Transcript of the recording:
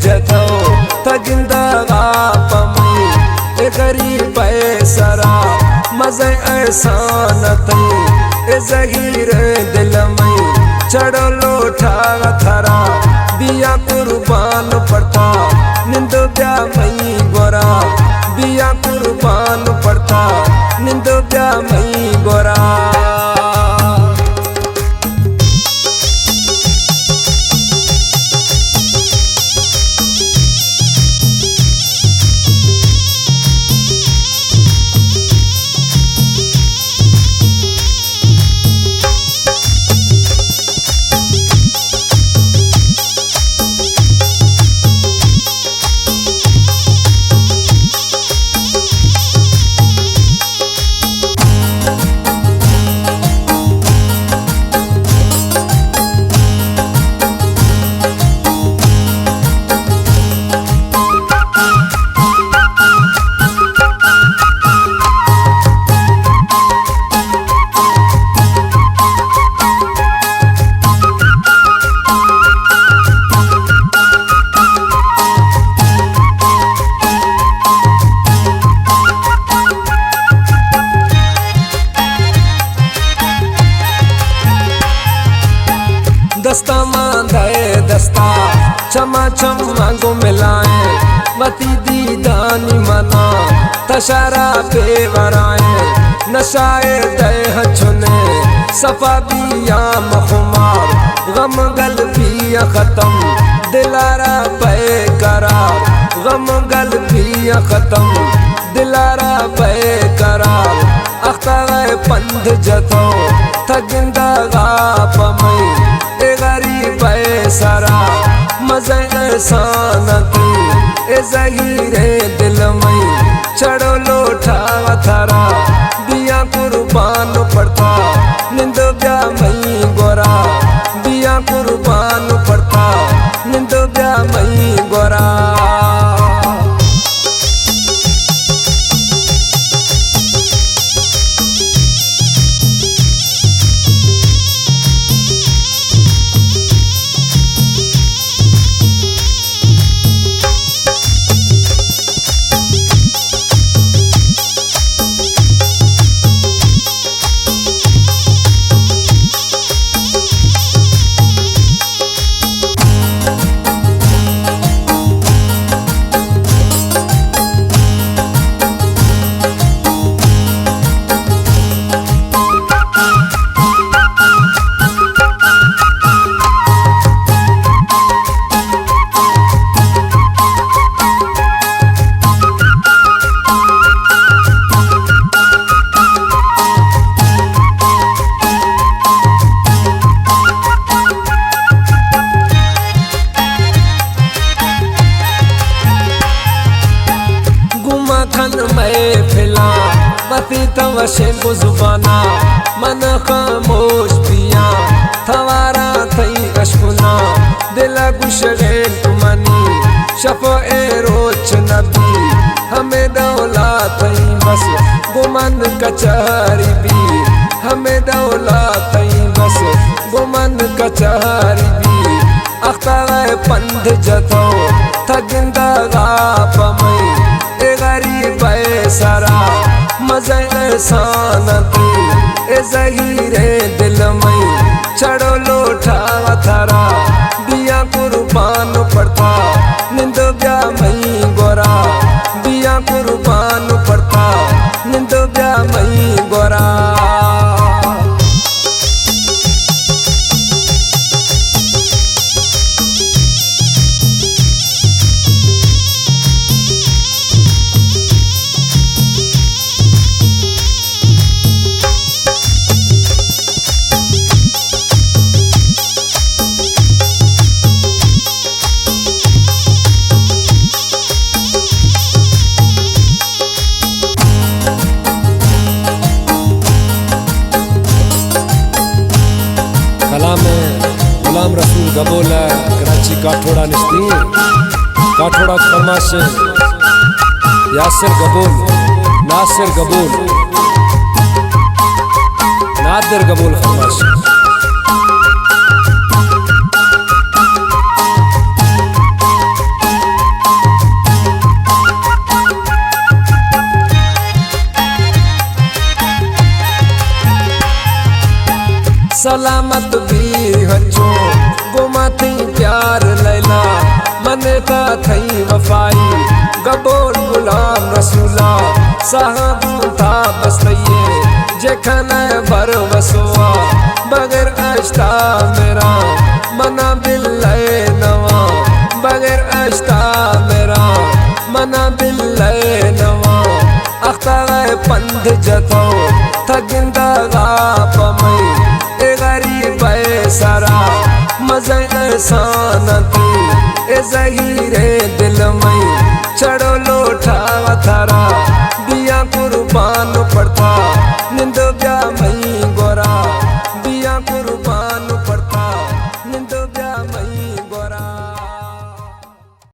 जथो तगिंदा पमई ए गरीब सरा मज़े एहसान तई ए ज़हीर दिल मई चढ़ो लोठा थरा बिया कुर्बान पड़ता निंद ब्या मई गोरा बिया कुर्बान पड़ता निंद ब्या मई गोरा। दस्ता मांधाए दस्ता चमा चमा गो मिलाए वती दीदानी मना तशारा बेवराए नशाए दह चुने सफा बिया मखुमार गम गल बिया खत्म दिलारा पे करार गम गल बिया खत्म दिलारा पे करार अख्तर पंध जथो तगिंदा पमई ए गरीब सरा मज़े एहसान तई ए ज़हीर दिल मई चढ़ो लोठा थरा बिया कुर्बान पड़ता निंद ब्या मई गोरा बिया कुर्बान पड़ता निंद ब्या मई गोरा। महफिला मती तवशे गुज़बाना मन खामोश पिया थवारा थई अशकुना दिल गुशरे तुमनी शफो ए रोच नबी हमें दौला थई बस गुमन कचहरी भी हमें दौला थई बस गुमन कचहरी भी अख्तर पंध जथो तगिंदा पमई ए गरीब सरा मज़े एहसान तई ए ज़हीर दिल मई चढ़ो लोठा थरा बिया कुर्बान पड़ता निंद ब्या मई गोरा बिया कुर्बान पड़ता निंद ब्या मई गोरा। गुलाम रसूल गबोल कराची काठोड़ा निस्ती काठोड़ा फरमाश यासिर गबोल नासिर गबोल नादिर गबोल फरमाश। सलामत भी हजो गुमा थी प्यार लैला मने का थई वफाई गबोल गुलाम रसूला साहब था बसइए जेखन भर वसोआ बगैर अश्ता मेरा मना बिल्ले नवा बगैर अश्ता मेरा मना बिल्ले नवा अख्तर पंध जतो थगिंदा गाप मई ए गरीब सारा मज़े एहसानती ए ज़हीरे दिल मई चढ़